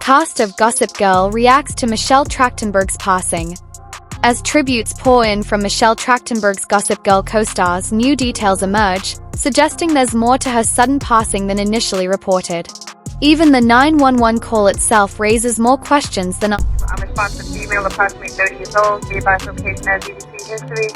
Cast of Gossip Girl reacts to Michelle Trachtenberg's passing. As tributes pour in from Michelle Trachtenberg's Gossip Girl co-stars, new details emerge, suggesting there's more to her sudden passing than initially reported. Even the 911 call itself raises more questions than... I'm responsive female, approximately 30 years old, device location as EDP history,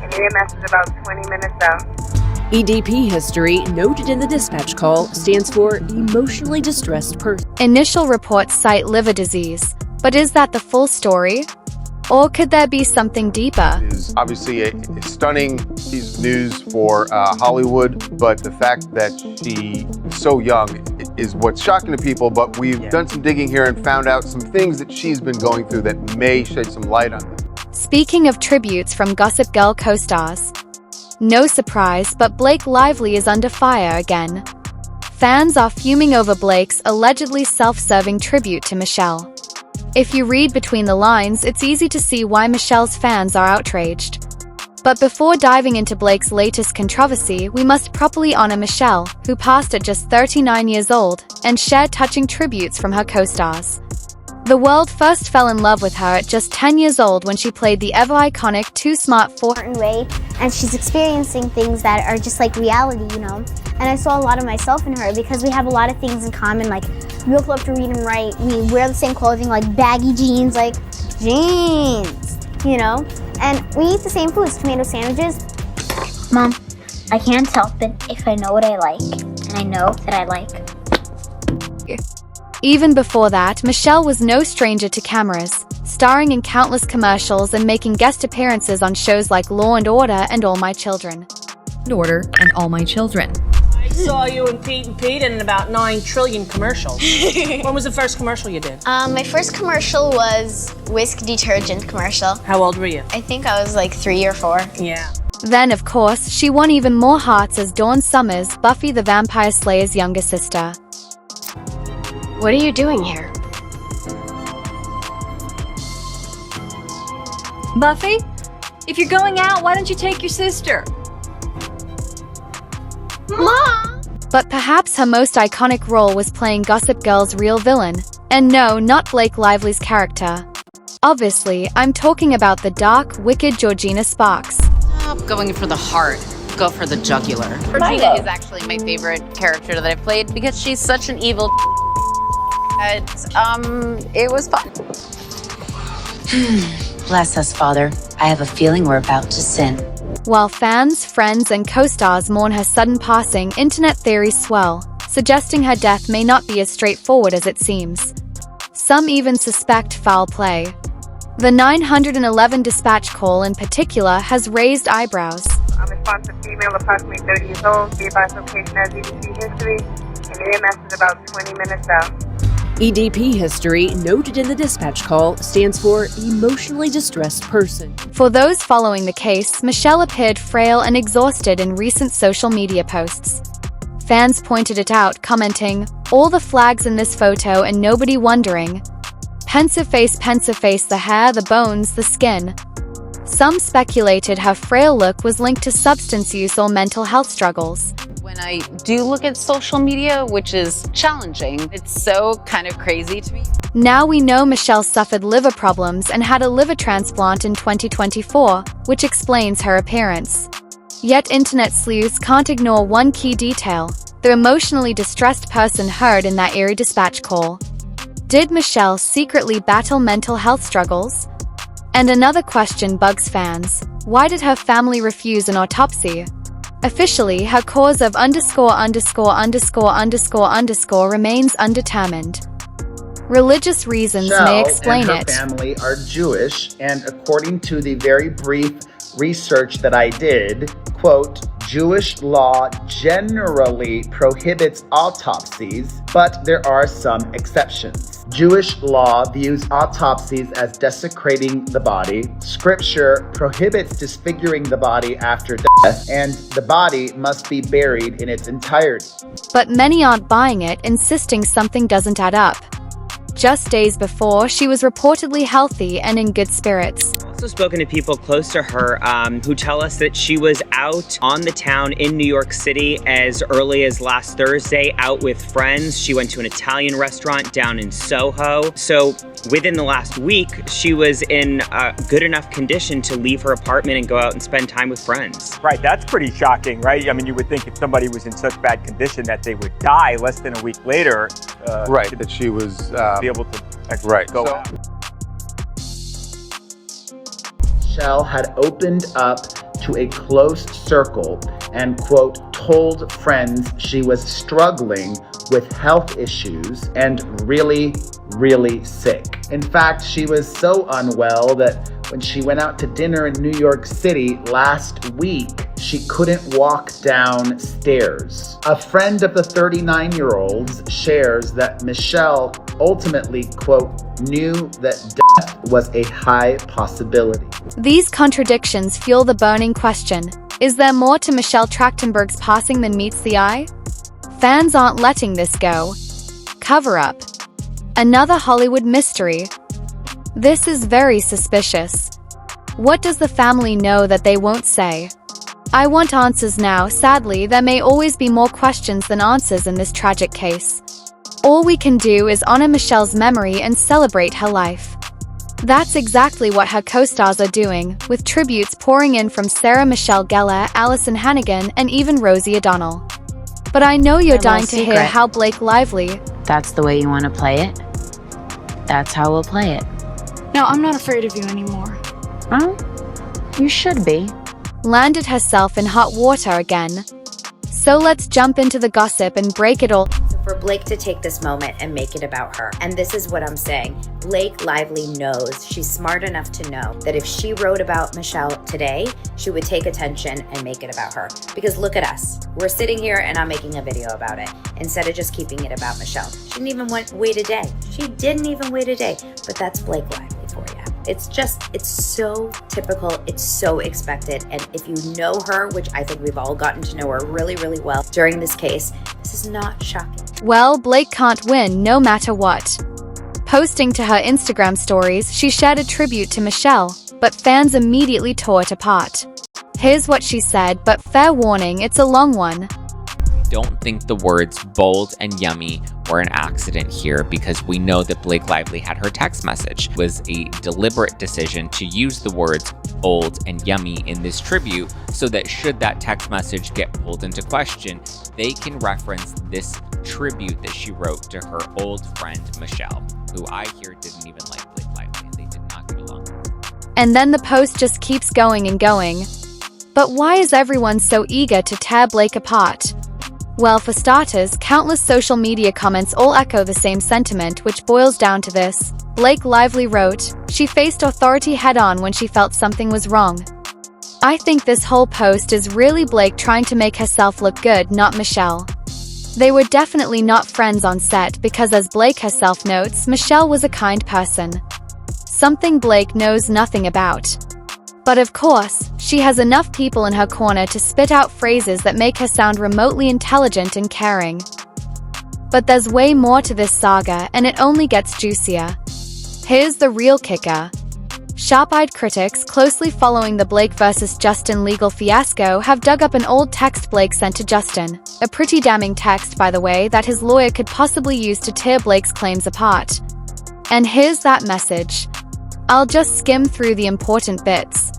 and EMS is about 20 minutes out. EDP history, noted in the dispatch call, stands for emotionally distressed person. Initial reports cite liver disease, but is that the full story? Or could there be something deeper? It is obviously a stunning piece of news for Hollywood, but the fact that she is so young is what's shocking to people, but we've done some digging here and found out some things that she's been going through that may shed some light on them. Speaking of tributes from Gossip Girl co-stars, no surprise, but Blake Lively is under fire again. Fans are fuming over Blake's allegedly self-serving tribute to Michelle. If you read between the lines, it's easy to see why Michelle's fans are outraged. But before diving into Blake's latest controversy, we must properly honor Michelle, who passed at just 39 years old, and shared touching tributes from her co-stars. The world first fell in love with her at just 10 years old when she played the ever-iconic Too Smart for... way, and she's experiencing things that are just like reality, you know? And I saw a lot of myself in her because we have a lot of things in common, like we both love to read and write, we wear the same clothing, like baggy jeans, like jeans, you know? And we eat the same foods, tomato sandwiches. Mom, I can't help it if I know what I like, and I know that I like. Even before that, Michelle was no stranger to cameras, starring in countless commercials and making guest appearances on shows like Law & Order and All My Children. Order and All My Children. I saw you in Pete and Pete in about 9 trillion commercials. When was the first commercial you did? My first commercial was whisk detergent commercial. How old were you? I think I was like 3 or 4. Yeah. Then, of course, she won even more hearts as Dawn Summers, Buffy the Vampire Slayer's younger sister. What are you doing here? Buffy, if you're going out, why don't you take your sister? Mom! But perhaps her most iconic role was playing Gossip Girl's real villain. And no, not Blake Lively's character. Obviously, I'm talking about the dark, wicked Georgina Sparks. Stop going for the heart. Go for the jugular. Georgina is actually my favorite character that I've played because she's such an evil. It was fun. Bless us, Father. I have a feeling we're about to sin. While fans, friends, and co-stars mourn her sudden passing, internet theories swell, suggesting her death may not be as straightforward as it seems. Some even suspect foul play. The 911 dispatch call in particular has raised eyebrows. I'm responsive female, approximately 30 years old, device location as EDP history, and EMS is about 20 minutes out. EDP history, noted in the dispatch call, stands for emotionally distressed person. For those following the case, Michelle appeared frail and exhausted in recent social media posts. Fans pointed it out, commenting, "All the flags in this photo and nobody wondering. Pensive face, the hair, the bones, the skin." Some speculated her frail look was linked to substance use or mental health struggles. When I do look at social media, which is challenging, it's so kind of crazy to me. Now we know Michelle suffered liver problems and had a liver transplant in 2024, which explains her appearance. Yet internet sleuths can't ignore one key detail: the emotionally distressed person heard in that eerie dispatch call. Did Michelle secretly battle mental health struggles? And another question bugs fans: why did her family refuse an autopsy? Officially, her cause of ______ remains undetermined. Religious reasons may explain and her it. Family are Jewish, and according to the very brief research that I did, quote, Jewish law generally prohibits autopsies, but there are some exceptions. Jewish law views autopsies as desecrating the body. Scripture prohibits disfiguring the body after death, and the body must be buried in its entirety. But many aren't buying it, insisting something doesn't add up. Just days before, she was reportedly healthy and in good spirits. also spoken to people close to her who tell us that she was out on the town in New York City as early as last Thursday, out with friends. She went to an Italian restaurant down in Soho. So within the last week, she was in good enough condition to leave her apartment and go out and spend time with friends. Right, that's pretty shocking, right? I mean, you would think if somebody was in such bad condition that they would die less than a week later. Right, that she was be able to right. go So, out. Michelle had opened up to a close circle and, quote, told friends she was struggling with health issues and really, really sick. In fact, she was so unwell that when she went out to dinner in New York City last week, she couldn't walk downstairs. A friend of the 39-year-olds shares that Michelle ultimately, quote, knew that death was a high possibility. These contradictions fuel the burning question: is there more to Michelle Trachtenberg's passing than meets the eye? Fans aren't letting this go. Cover up. Another Hollywood mystery. This is very suspicious. What does the family know that they won't say? I want answers now. Sadly, there may always be more questions than answers in this tragic case. All we can do is honor Michelle's memory and celebrate her life. That's exactly what her co-stars are doing, with tributes pouring in from Sarah Michelle Gellar, Alison Hannigan, and even Rosie O'Donnell. But I know you're dying to hear how Blake Lively... That's the way you want to play it? That's how we'll play it. No, I'm not afraid of you anymore. Well, you should be. landed herself in hot water again. So let's jump into the gossip and break it all. For Blake to take this moment and make it about her. And this is what I'm saying. Blake Lively knows, she's smart enough to know that if she wrote about Michelle today, she would take attention and make it about her. Because look at us. We're sitting here and I'm making a video about it instead of just keeping it about Michelle. She didn't even wait a day. She didn't even wait a day. But that's Blake Lively for you. It's so typical. It's so expected. And if you know her, which I think we've all gotten to know her really, really well during this case, this is not shocking. Well, Blake can't win no matter what. Posting to her Instagram stories, she shared a tribute to Michelle, but fans immediately tore it apart. Here's what she said, but fair warning, it's a long one. Don't think the words bold and yummy were an accident here, because we know that Blake Lively had her text message. It was a deliberate decision to use the words bold and yummy in this tribute so that should that text message get pulled into question, they can reference this tribute that she wrote to her old friend Michelle, who I hear didn't even like Blake Lively and they did not get along. And then the post just keeps going and going. But why is everyone so eager to tear Blake apart? Well, for starters, countless social media comments all echo the same sentiment, which boils down to this. Blake Lively wrote, she faced authority head-on when she felt something was wrong. I think this whole post is really Blake trying to make herself look good, not Michelle. They were definitely not friends on set because, as Blake herself notes, Michelle was a kind person. Something Blake knows nothing about. But of course, she has enough people in her corner to spit out phrases that make her sound remotely intelligent and caring. But there's way more to this saga, and it only gets juicier. Here's the real kicker. Sharp-eyed critics closely following the Blake vs. Justin legal fiasco have dug up an old text Blake sent to Justin, a pretty damning text, by the way, that his lawyer could possibly use to tear Blake's claims apart. And here's that message. I'll just skim through the important bits.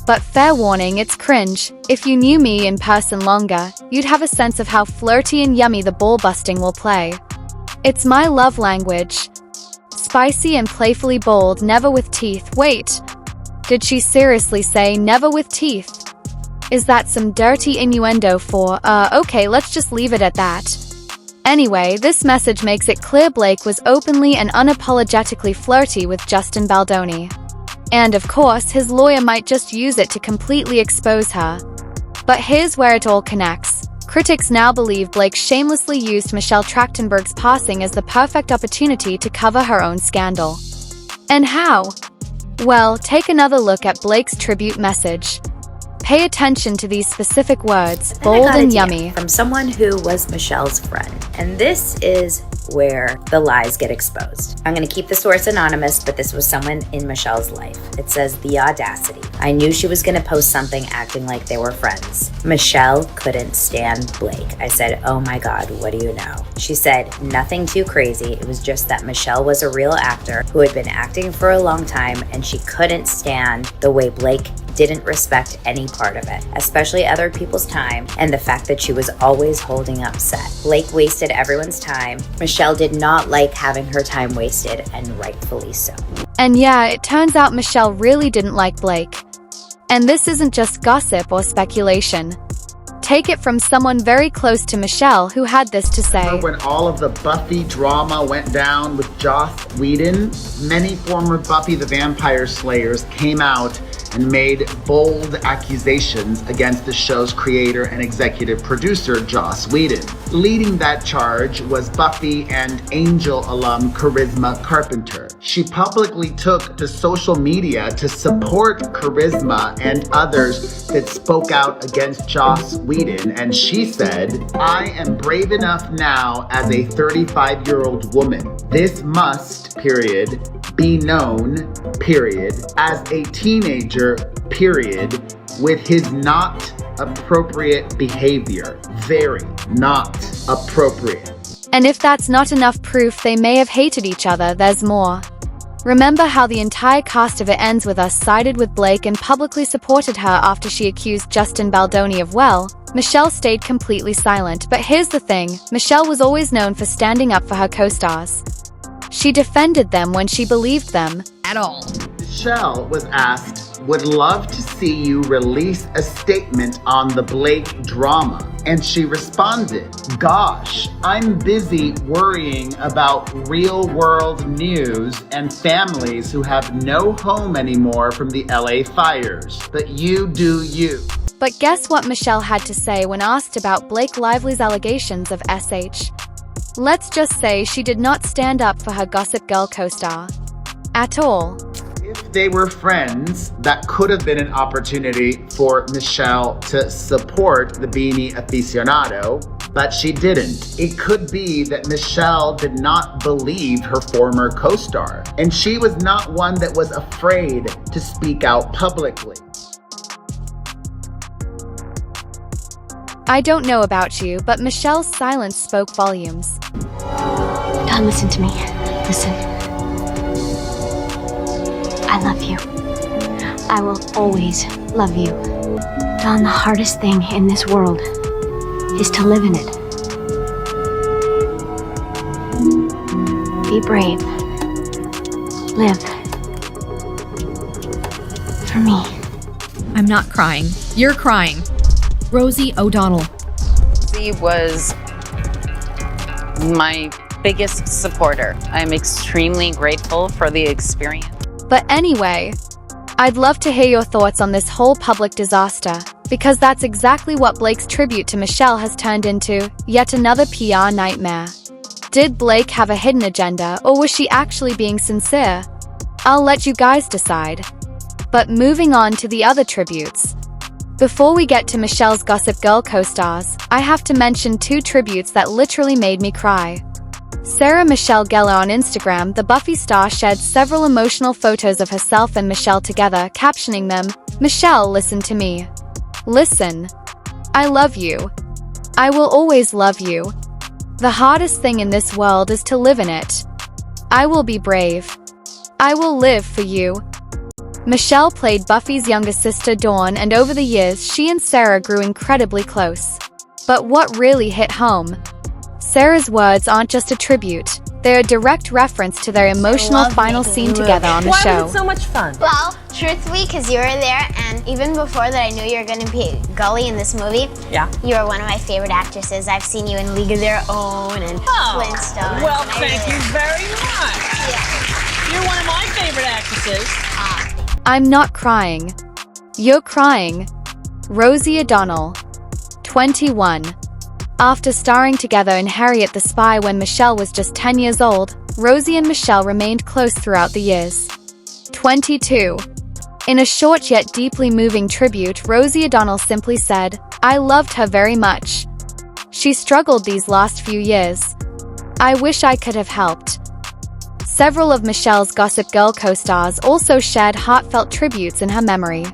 But fair warning, it's cringe. If you knew me in person longer, you'd have a sense of how flirty and yummy the ball-busting will play. It's my love language. Spicy and playfully bold, never with teeth. Wait, did she seriously say never with teeth? Is that some dirty innuendo for, okay, let's just leave it at that. Anyway, this message makes it clear Blake was openly and unapologetically flirty with Justin Baldoni. And of course, his lawyer might just use it to completely expose her. But here's where it all connects. Critics now believe Blake shamelessly used Michelle Trachtenberg's passing as the perfect opportunity to cover her own scandal. And how? Well, take another look at Blake's tribute message. Pay attention to these specific words, Then I bold got a and DM yummy. from someone who was Michelle's friend. And this is where the lies get exposed. I'm going to keep the source anonymous, but this was someone in Michelle's life. It says, the audacity. I knew she was going to post something acting like they were friends. Michelle couldn't stand Blake. I said, oh my God, what do you know? She said, nothing too crazy. It was just that Michelle was a real actor who had been acting for a long time, and she couldn't stand the way Blake didn't respect any part of it, especially other people's time and the fact that she was always holding up set. Blake wasted everyone's time. Michelle did not like having her time wasted, and rightfully so. And yeah, it turns out Michelle really didn't like Blake. And this isn't just gossip or speculation. Take it from someone very close to Michelle who had this to say. When all of the Buffy drama went down with Joss Whedon, many former Buffy the Vampire Slayers came out and made bold accusations against the show's creator and executive producer, Joss Whedon. Leading that charge was Buffy and Angel alum Charisma Carpenter. She publicly took to social media to support Charisma and others that spoke out against Joss Whedon, and she said, I am brave enough now as a 35-year-old woman. This must, period, be known, period, as a teenager, period, with his not appropriate behavior. Very not appropriate. And if that's not enough proof they may have hated each other, there's more. Remember how the entire cast of it ends with us sided with Blake and publicly supported her after she accused Justin Baldoni of Michelle stayed completely silent, but here's the thing, Michelle was always known for standing up for her co-stars. She defended them when she believed them at all. Michelle was asked, would love to see you release a statement on the Blake drama. And she responded, gosh, I'm busy worrying about real world news and families who have no home anymore from the LA fires. But you do you. But guess what Michelle had to say when asked about Blake Lively's allegations of SH? Let's just say she did not stand up for her Gossip Girl co-star. At all. If they were friends, that could have been an opportunity for Michelle to support the Beanie aficionado, but she didn't. It could be that Michelle did not believe her former co-star, and she was not one that was afraid to speak out publicly. I don't know about you, but Michelle's silence spoke volumes. Don, listen to me. Listen. I love you. I will always love you. Don, the hardest thing in this world is to live in it. Be brave. Live. For me. I'm not crying. You're crying. Rosie O'Donnell. Rosie was my biggest supporter. I'm extremely grateful for the experience. But anyway, I'd love to hear your thoughts on this whole public disaster, because that's exactly what Blake's tribute to Michelle has turned into, yet another PR nightmare. Did Blake have a hidden agenda, or was she actually being sincere? I'll let you guys decide. But moving on to the other tributes. Before we get to Michelle's Gossip Girl co-stars, I have to mention two tributes that literally made me cry. Sarah Michelle Gellar on Instagram, the Buffy star shared several emotional photos of herself and Michelle together, captioning them, Michelle, listen to me. Listen. I love you. I will always love you. The hardest thing in this world is to live in it. I will be brave. I will live for you. Michelle played Buffy's younger sister Dawn, and over the years she and Sarah grew incredibly close. But what really hit home? Sarah's words aren't just a tribute, they're a direct reference to their emotional final scene together on the show. Why was it so much fun? Well, truthfully, because you were there, and even before that I knew you were going to be Gully in this movie. Yeah. You are one of my favorite actresses. I've seen you in League of Their Own and Flintstones. Well, thank you very much. Yeah. You're one of my favorite actresses. I'm not crying. You're crying. Rosie O'Donnell, 21. After starring together in Harriet the Spy when Michelle was just 10 years old, Rosie and Michelle remained close throughout the years. 22. In a short yet deeply moving tribute, Rosie O'Donnell simply said, "I loved her very much. She struggled these last few years. I wish I could have helped." Several of Michelle's Gossip Girl co-stars also shared heartfelt tributes in her memory.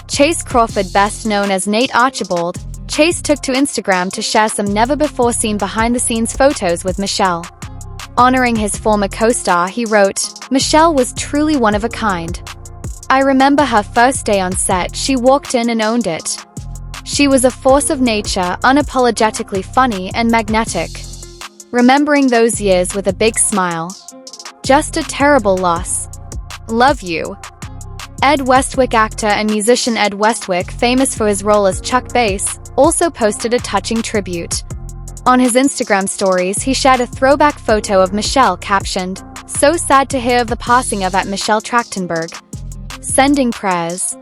Chase Crawford, best known as Nate Archibald, Chase took to Instagram to share some never-before-seen behind-the-scenes photos with Michelle. Honoring his former co-star, he wrote, "Michelle was truly one of a kind. I remember her first day on set. She walked in and owned it. She was a force of nature, unapologetically funny and magnetic. Remembering those years with a big smile. Just a terrible loss. Love you." Ed Westwick, actor and musician Ed Westwick, famous for his role as Chuck Bass, also posted a touching tribute. On his Instagram stories, he shared a throwback photo of Michelle captioned, "So sad to hear of the passing of Michelle Trachtenberg. Sending prayers."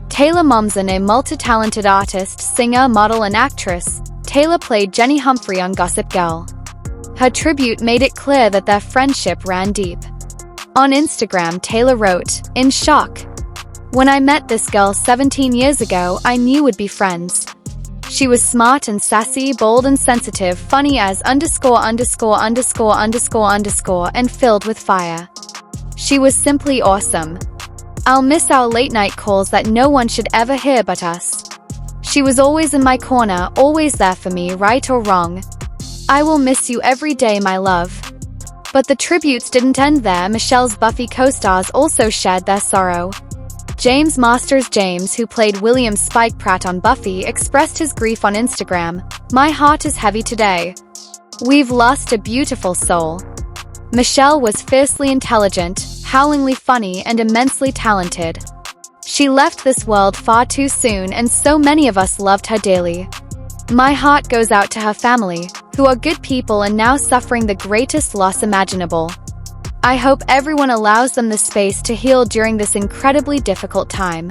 Taylor Momsen, a multi-talented artist, singer, model, and actress, Taylor played Jenny Humphrey on Gossip Girl. Her tribute made it clear that their friendship ran deep. On Instagram, Taylor wrote, "In shock. When I met this girl 17 years ago, I knew we'd be friends. She was smart and sassy, bold and sensitive, funny as _________, and filled with fire. She was simply awesome. I'll miss our late-night calls that no one should ever hear but us. She was always in my corner, always there for me, right or wrong. I will miss you every day, my love." But the tributes didn't end there. Michelle's Buffy co-stars also shared their sorrow. James Masters James, who played William Spike Pratt on Buffy, expressed his grief on Instagram, "My heart is heavy today. We've lost a beautiful soul. Michelle was fiercely intelligent, howlingly funny, and immensely talented. She left this world far too soon, and so many of us loved her dearly. My heart goes out to her family, who are good people and now suffering the greatest loss imaginable. I hope everyone allows them the space to heal during this incredibly difficult time.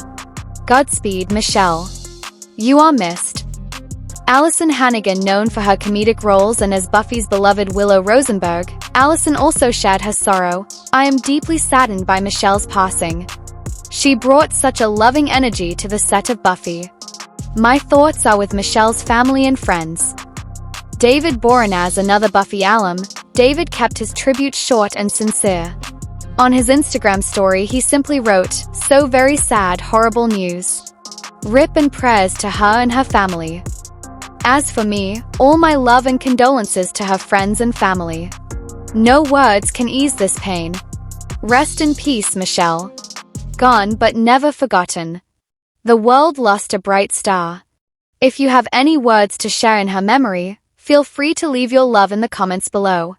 Godspeed, Michelle. You are missed." Allison Hannigan, known for her comedic roles and as Buffy's beloved Willow Rosenberg, Allison also shared her sorrow. "I am deeply saddened by Michelle's passing. She brought such a loving energy to the set of Buffy. My thoughts are with Michelle's family and friends." David Boreanaz, another Buffy alum, David kept his tribute short and sincere. On his Instagram story, he simply wrote, "So very sad, horrible news. Rip and prayers to her and her family. As for me, all my love and condolences to her friends and family. No words can ease this pain. Rest in peace, Michelle. Gone but never forgotten. The world lost a bright star." If you have any words to share in her memory, feel free to leave your love in the comments below.